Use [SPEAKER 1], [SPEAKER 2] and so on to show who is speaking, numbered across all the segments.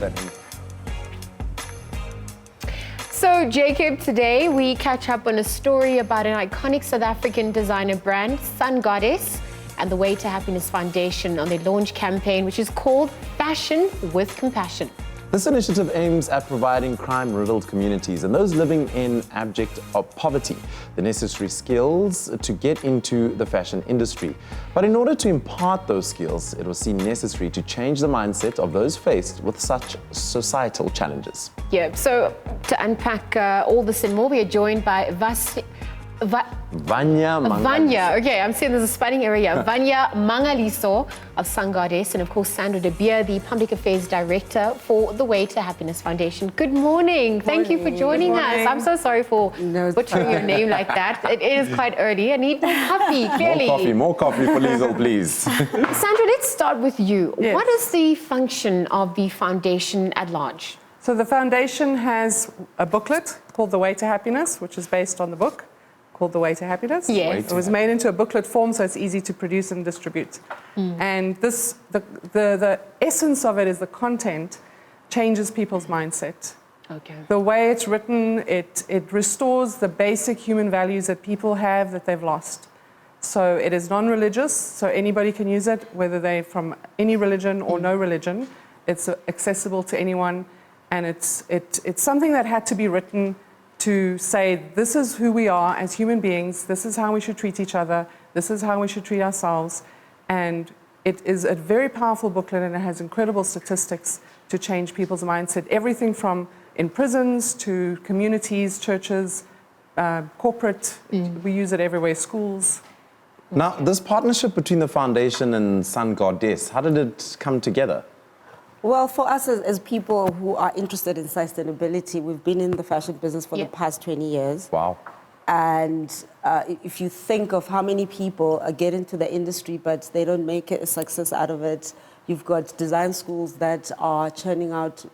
[SPEAKER 1] that in.
[SPEAKER 2] So, Jacob, today we catch up on a story about an iconic South African designer brand, Sun Goddess, and the Way to Happiness Foundation on their launch campaign, which is called Fashion with Compassion.
[SPEAKER 1] This initiative aims at providing crime-riddled communities and those living in abject poverty the necessary skills to get into the fashion industry. But in order to impart those skills, it was seen necessary to change the mindset of those faced with such societal challenges.
[SPEAKER 2] Yeah, so to unpack all this and more, we are joined by
[SPEAKER 1] Vanya Mangaliso.
[SPEAKER 2] Vanya, okay, I'm saying there's a spelling error here. Vanya Mangaliso of Sun Goddess, and of course Sandra, the Public Affairs Director for the Way to Happiness Foundation. Good morning. Thank you for joining us. I'm so sorry for butchering your name like that. It is quite early. I need more coffee, clearly.
[SPEAKER 1] More coffee for Liezle, please.
[SPEAKER 2] Sandra, let's start with you.
[SPEAKER 3] Yes.
[SPEAKER 2] What is the function of the foundation at large?
[SPEAKER 3] So the foundation has a booklet called The Way to Happiness, which is based on the book called The Way to Happiness.
[SPEAKER 2] Yes.
[SPEAKER 3] It was made into a booklet form, so it's easy to produce and distribute. And this, the essence of it is the content changes people's mindset.
[SPEAKER 2] Okay.
[SPEAKER 3] The way it's written, it restores the basic human values that people have that they've lost. So it is non-religious, so anybody can use it, whether they're from any religion or no religion. It's accessible to anyone, and it's something that had to be written to say, this is who we are as human beings, this is how we should treat each other, this is how we should treat ourselves. And it is a very powerful booklet, and it has incredible statistics to change people's mindset. Everything from in prisons to communities, churches, corporate, we use it everywhere, schools.
[SPEAKER 1] Now, this partnership between the foundation and Sun Goddess, how did it come together?
[SPEAKER 4] Well, for us as people who are interested in sustainability, we've been in the fashion business for the past 20 years.
[SPEAKER 1] Wow.
[SPEAKER 4] And if you think of how many people get into the industry, but they don't make a success out of it, you've got design schools that are churning out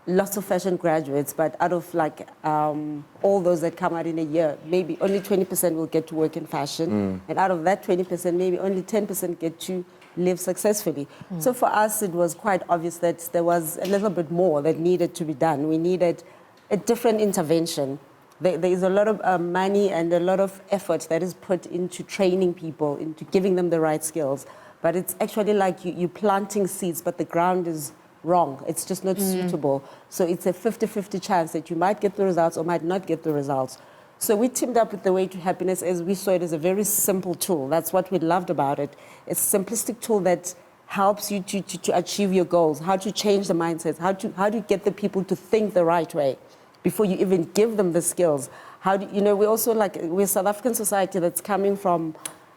[SPEAKER 4] lots of fashion graduates, but out of like all those that come out in a year, maybe only 20% will get to work in fashion. And out of that 20%, maybe only 10% get to live successfully. So for us, it was quite obvious that there was a little bit more that needed to be done. We needed a different intervention. There is a lot of money and a lot of effort that is put into training people, into giving them the right skills. But it's actually like you're planting seeds, but the ground is wrong. It's just not suitable. So it's a 50-50 chance that you might get the results or might not get the results. So we teamed up with The Way to Happiness as we saw it as a very simple tool. That's what we loved about it. It's a simplistic tool that helps you to achieve your goals, how to change the mindsets, how to get the people to think the right way before you even give them the skills. How do you know, we're also like, we're a South African society that's coming from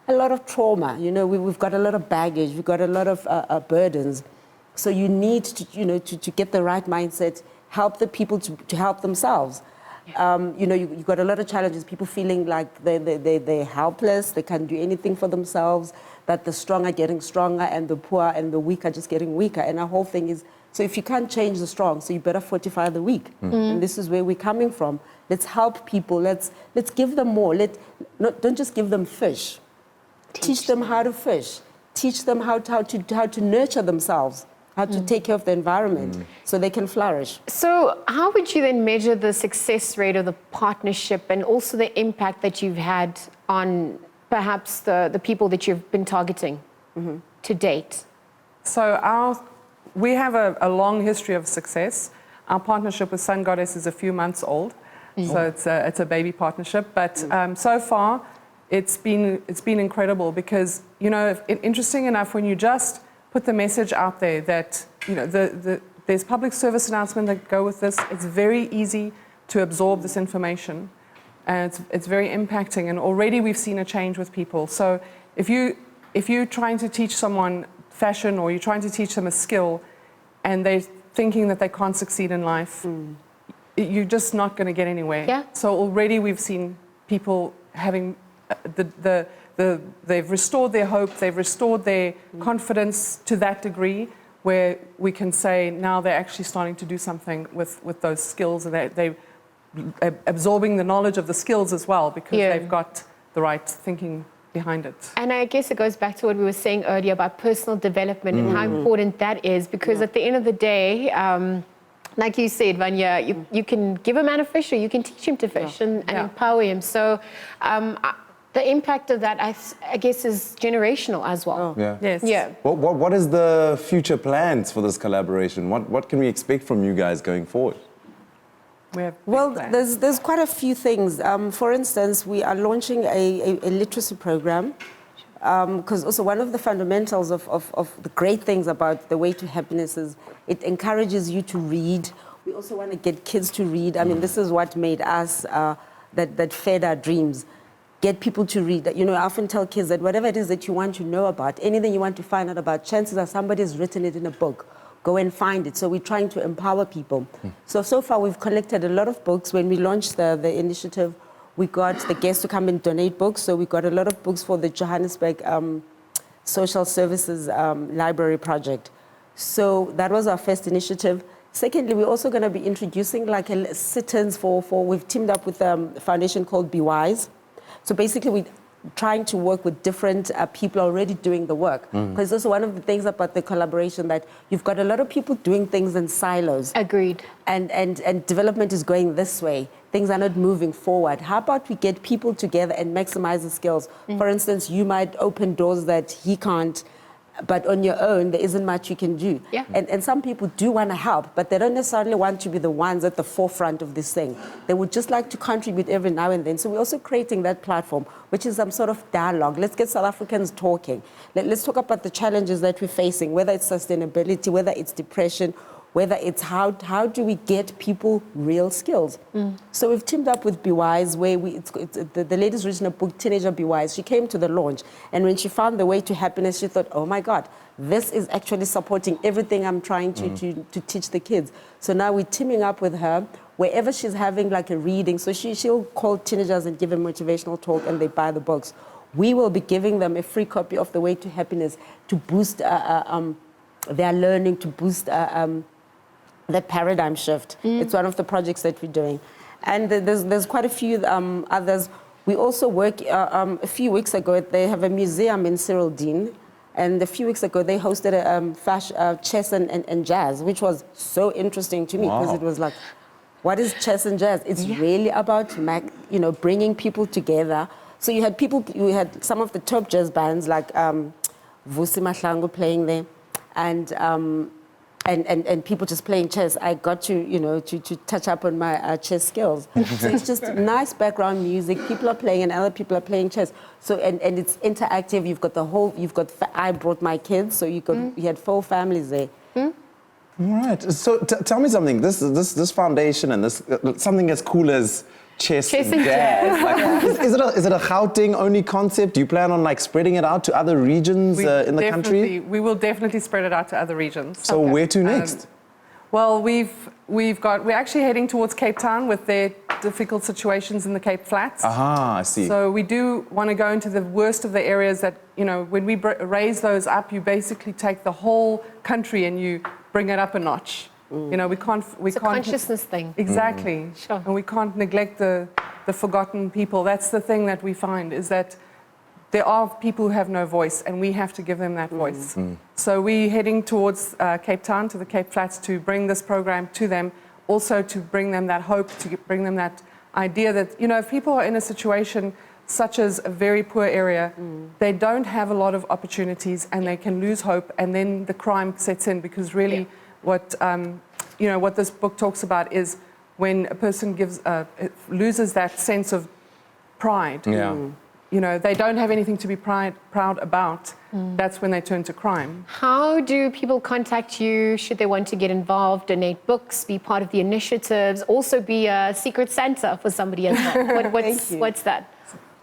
[SPEAKER 4] a lot of trauma. You know, we've got a lot of baggage, we've got a lot of burdens. So you need to get the right mindset, help the people to help themselves. You know, you've got a lot of challenges, people feeling like they're helpless, they can't do anything for themselves, that the strong are getting stronger and the poor and the weak are just getting weaker. And our whole thing is, so if you can't change the strong, so you better fortify the weak. And this is where we're coming from. Let's help people, let's give them more. Don't just give them fish. Teach them how to fish. Teach them how to nurture themselves. How to take care of the environment so they can flourish.
[SPEAKER 2] So how would you then measure the success rate of the partnership and also the impact that you've had on perhaps the people that you've been targeting to date?
[SPEAKER 3] So we have a long history of success. Our partnership with Sun Goddess is a few months old, so it's a baby partnership. But so far, it's been incredible because, you know, interesting enough, when you just put the message out there that, you know, there's public service announcements that go with this. It's very easy to absorb this information, and it's very impacting. And already we've seen a change with people. So if you're trying to teach someone fashion or you're trying to teach them a skill, and they're thinking that they can't succeed in life, you're just not going to get anywhere.
[SPEAKER 2] Yeah.
[SPEAKER 3] So already we've seen people having they've restored their hope, they've restored their confidence to that degree where we can say now they're actually starting to do something with those skills, and they're absorbing the knowledge of the skills as well because they've got the right thinking behind it.
[SPEAKER 2] And I guess it goes back to what we were saying earlier about personal development and how important that is, because at the end of the day, like you said, Vanya, you can give a man a fish or you can teach him to fish and empower him. So the impact of that, I guess, is generational as well.
[SPEAKER 1] Yeah.
[SPEAKER 3] Yes.
[SPEAKER 2] Yeah.
[SPEAKER 1] What is the future plans for this collaboration? What can we expect from you guys going forward?
[SPEAKER 3] We have big
[SPEAKER 4] Well,
[SPEAKER 3] plans.
[SPEAKER 4] there's quite a few things. For instance, we are launching a literacy program, because also one of the fundamentals of the great things about the Way to Happiness is it encourages you to read. We also want to get kids to read. I mean, this is what made us, that fed our dreams. Get people to read. You know, I often tell kids that whatever it is that you want to know about, anything you want to find out about, chances are somebody's written it in a book. Go and find it. So we're trying to empower people. So far we've collected a lot of books. When we launched the initiative, we got the guests to come and donate books. So we got a lot of books for the Johannesburg Social Services Library Project. So that was our first initiative. Secondly, we're also going to be introducing like sit-ins we've teamed up with a foundation called Be Wise. So basically we're trying to work with different people already doing the work. Because also one of the things about the collaboration that you've got a lot of people doing things in silos.
[SPEAKER 2] Agreed.
[SPEAKER 4] And development is going this way. Things are not moving forward. How about we get people together and maximize the skills? For instance, you might open doors that he can't, but on your own, there isn't much you can do.
[SPEAKER 2] Yeah.
[SPEAKER 4] And some people do want to help, but they don't necessarily want to be the ones at the forefront of this thing. They would just like to contribute every now and then. So we're also creating that platform, which is some sort of dialogue. Let's get South Africans talking. Let's talk about the challenges that we're facing, whether it's sustainability, whether it's depression, whether it's how do we get people real skills. So we've teamed up with Be Wise, where the lady's written a book, Teenager Be Wise. She came to the launch, and when she found the Way to Happiness, she thought, oh my God, this is actually supporting everything I'm trying to teach the kids. So now we're teaming up with her, wherever she's having like a reading. So she'll call teenagers and give them motivational talk, and they buy the books. We will be giving them a free copy of The Way to Happiness to boost their learning, to boost that paradigm shift. It's one of the projects that we're doing. And there's quite a few others. We also work, a few weeks ago, they have a museum in Cyril Dean. And a few weeks ago, they hosted a chess and jazz, which was so interesting to me, because it was like, what is chess and jazz? It's really about bringing people together. So you had some of the top jazz bands like Vusi Mahlangu playing there, and people just playing chess. I got to touch up on my chess skills. So it's just nice background music. People are playing and other people are playing chess. So and it's interactive. I brought my kids, so you had 4 families there.
[SPEAKER 1] All right. So tell me something. This foundation and this something as cool as chess and jazz. Like, is it a Gauteng only concept? Do you plan on like spreading it out to other regions in the country?
[SPEAKER 3] We will definitely spread it out to other regions.
[SPEAKER 1] So where to next?
[SPEAKER 3] Well, we're actually heading towards Cape Town with their difficult situations in the Cape Flats.
[SPEAKER 1] I see.
[SPEAKER 3] So we do want to go into the worst of the areas that, when we raise those up, you basically take the whole country and you bring it up a notch. We can't.
[SPEAKER 2] It's a consciousness thing.
[SPEAKER 3] Exactly.
[SPEAKER 2] Sure.
[SPEAKER 3] And we can't neglect the forgotten people. That's the thing that we find, is that there are people who have no voice, and we have to give them that voice. So we're heading towards Cape Town, to the Cape Flats, to bring this program to them, also to bring them that hope, to bring them that idea that, if people are in a situation such as a very poor area, they don't have a lot of opportunities, and they can lose hope, and then the crime sets in, because really what this book talks about is when a person loses that sense of pride. They don't have anything to be proud about. That's when they turn to crime.
[SPEAKER 2] How do people contact you should they want to get involved, donate books, be part of the initiatives, also be a secret Santa for somebody as well? What's that?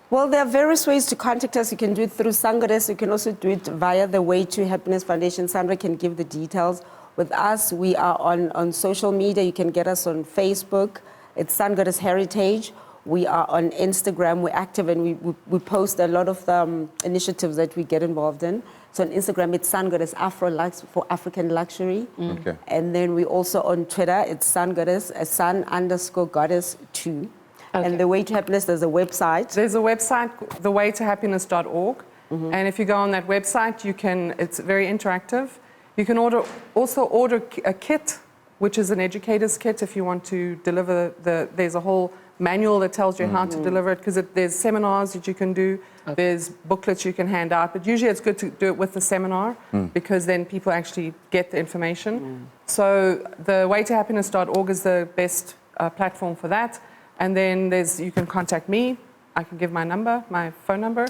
[SPEAKER 4] Well, there are various ways to contact us. You can do it through Sangares. You can also do it via the Way to Happiness Foundation. Sandra can give the details. With us, we are on social media. You can get us on Facebook. It's Sangares Heritage. We are on Instagram. We're active, and we post a lot of the initiatives that we get involved in. So on Instagram, it's Sangares Afro for African Luxury.
[SPEAKER 1] Okay.
[SPEAKER 4] And then we also on Twitter, it's Sangares, Sun_Goddess 2. And the Way to Happiness, there's a website.
[SPEAKER 3] There's a website, thewaytohappiness.org. And if you go on that website, it's very interactive. You can also order a kit, which is an educator's kit if you want to deliver there's a whole manual that tells you how to deliver it, because there's seminars that you can do, there's booklets you can hand out, but usually it's good to do it with the seminar because then people actually get the information. So the waytohappiness.org is the best platform for that. And then you can contact me. I can give my number, my phone number.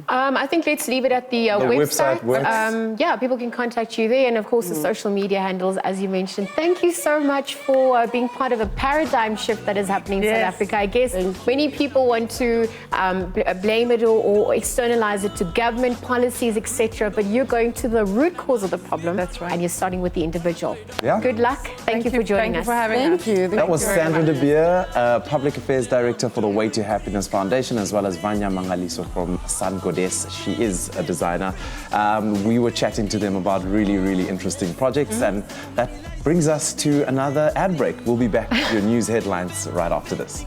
[SPEAKER 2] I think let's leave it at the website. Yeah, people can contact you there, and of course the social media handles, as you mentioned. Thank you so much for being part of a paradigm shift that is happening in South Africa. I guess many people want to blame it or externalize it to government policies, etc. But you're going to the root cause of the problem.
[SPEAKER 3] That's right.
[SPEAKER 2] And you're starting with the individual.
[SPEAKER 1] Yeah.
[SPEAKER 2] Good luck. Thank you for joining us.
[SPEAKER 3] Thank you for having us.
[SPEAKER 4] Thank you.
[SPEAKER 1] That was Sandra de Beer, Public Affairs Director for the Way to Happiness Foundation, as well as Vanya Mangaliso from Sandra. She is a designer. We were chatting to them about really, really interesting projects, and that brings us to another ad break. We'll be back with your news headlines right after this.